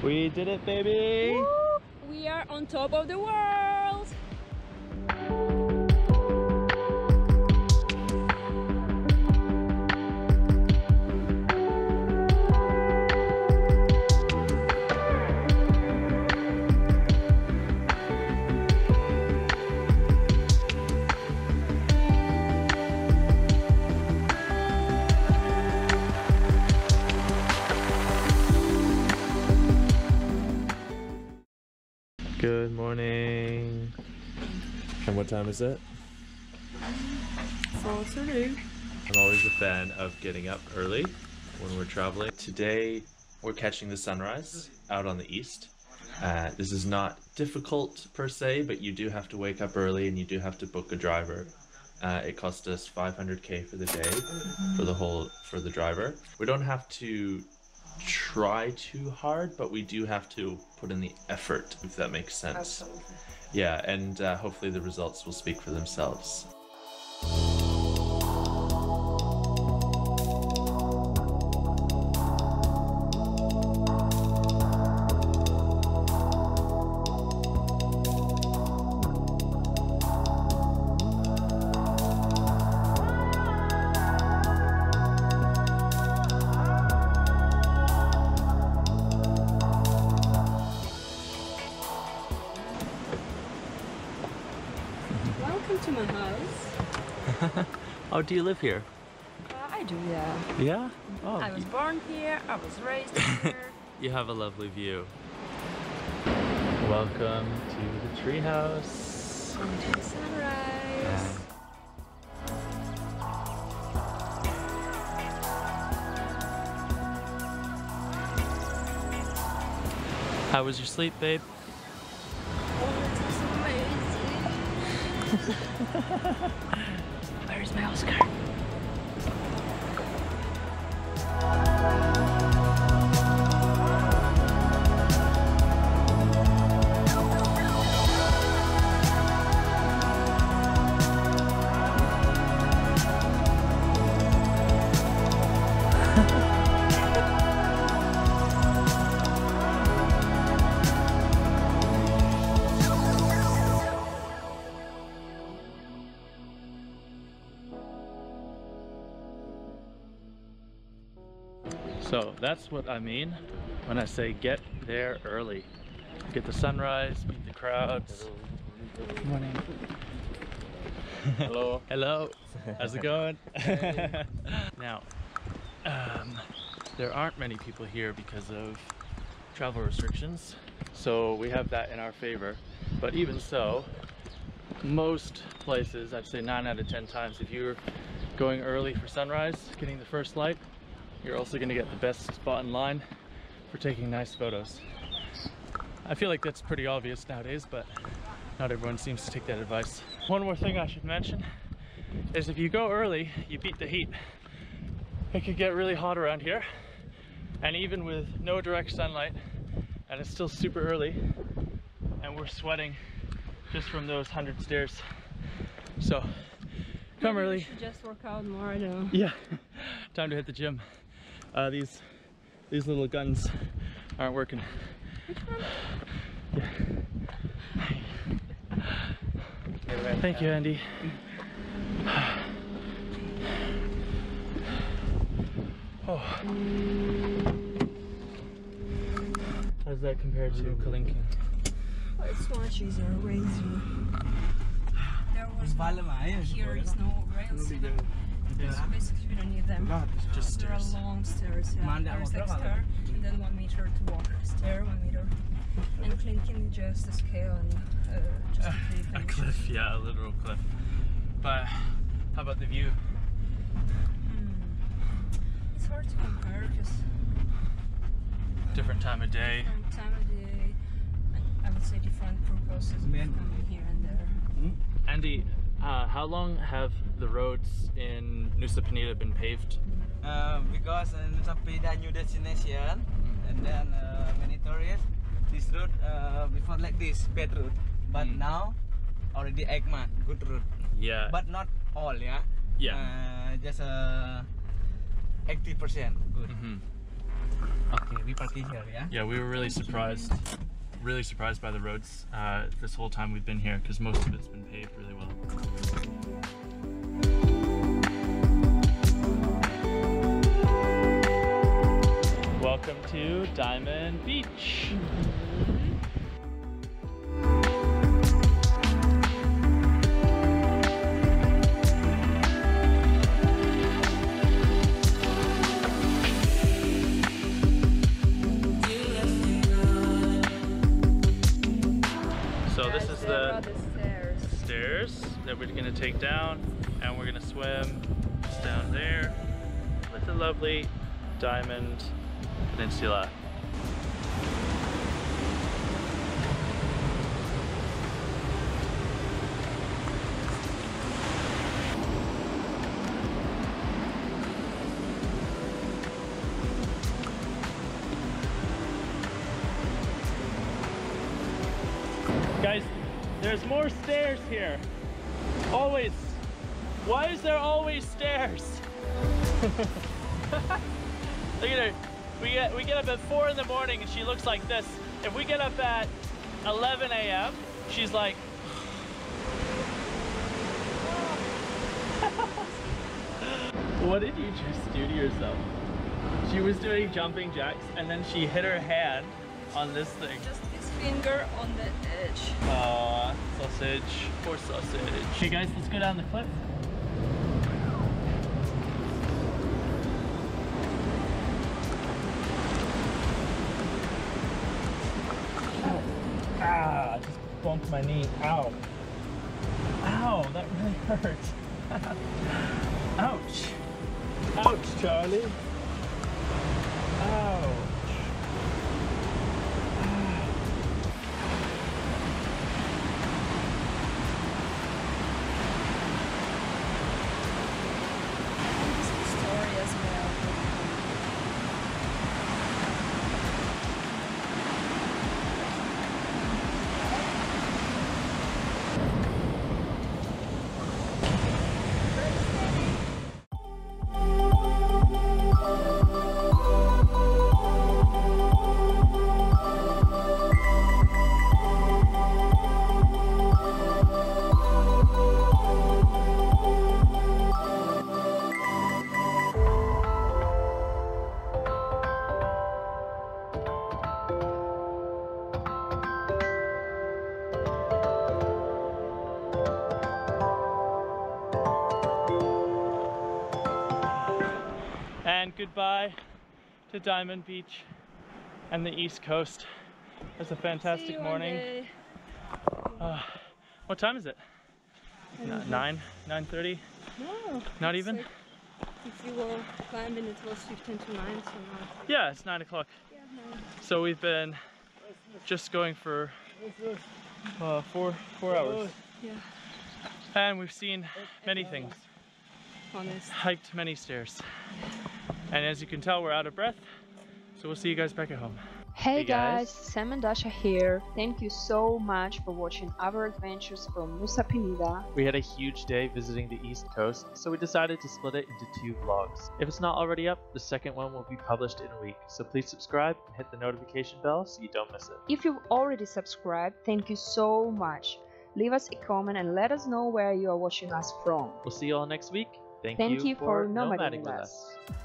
We did it, baby! Woo! We are on top of the world! Good morning. And what time is it? 4:30. I'm always a fan of getting up early when we're traveling. Today we're catching the sunrise out on the east. This is not difficult per se, but you do have to wake up early and you do have to book a driver. It cost us 500k for the day for the driver. We don't have to try too hard, but we do have to put in the effort, if that makes sense. Absolutely. Yeah, and hopefully the results will speak for themselves. Welcome to my house. Oh, do you live here? I do, yeah. Yeah? Oh, I was born here, I was raised here. you have a lovely view. Welcome to the treehouse. Onto the sunrise. How was your sleep, babe? Where's my Oscar? So that's what I mean when I say get there early. Get the sunrise, meet the crowds. Good morning. Hello. Hello. How's it going? Now, there aren't many people here because of travel restrictions. So we have that in our favor. But even so, most places, I'd say 9 out of 10 times, if you're going early for sunrise, getting the first light, you're also going to get the best spot in line for taking nice photos. I feel like that's pretty obvious nowadays, but not everyone seems to take that advice. One more thing I should mention is if you go early, you beat the heat. It could get really hot around here, and even with no direct sunlight, and it's still super early, and we're sweating just from those 100 stairs. So come early. You should just work out more, I don't know. Yeah, time to hit the gym. These little guns aren't working. Which one? Yeah. Thank you, Andy. Oh. How's that compared to Kalinking? Oh, it's much easier, way easier. There was here is no rails. Yeah. So basically we don't need them. Just there stairs. are long stairs, yeah. There's like stair and then 1 meter to walk. Stair, 1 meter. And Klinking just a scale and just A cliff, yeah, a literal cliff. But how about the view? It's hard to compare because Different time of day. different time of day, and I would say different purposes of coming here and there. Andy, how long have the roads in Nusa Penida been paved? Because NUSA PENIDA new destination, and then many tourists, this road before like this, bad road, but now already Eggman, good road. Yeah. But not all, yeah? Yeah. Just 80% good. Okay, we parking here, yeah? Yeah, we were really surprised by the roads this whole time we've been here, because most of it's been paved really well. Welcome to Diamond Beach. So this is the stairs that we're gonna take down, and we're gonna swim down there with the lovely Diamond Peninsula. Guys, there's more stairs here. Always. Why is there always stairs? Look at her. We get up at 4 in the morning and she looks like this. If we get up at 11 a.m., she's like. What did you just do to yourself? She was doing jumping jacks and then she hit her hand on this thing. Just his finger on the edge. Aw, sausage. Poor sausage. Okay guys, let's go down the cliff. Ow. Ah, I just bumped my knee. Ow. Ow, that really hurts. Ouch. Ouch, Charlie. Ouch. And goodbye to Diamond Beach and the East Coast. It was a fantastic morning. What time is it? 9:30? No. Not even? Like, if you were climbing, it was 15 to 9, so now. Yeah, it's 9 o'clock. Yeah, 9. So we've been just going for 4 hours. Yeah. And we've seen many things. Honest. Hiked many stairs. And as you can tell, we're out of breath. So we'll see you guys back at home. Hey guys, Sam and Dasha here. Thank you so much for watching our adventures from NUSA PENIDA. We had a huge day visiting the East Coast, so we decided to split it into 2 vlogs. If it's not already up, the second one will be published in a week. So please subscribe and hit the notification bell so you don't miss it. If you've already subscribed, thank you so much. Leave us a comment and let us know where you are watching us from. We'll see you all next week. Thank Thank you you for nomading with with us. us.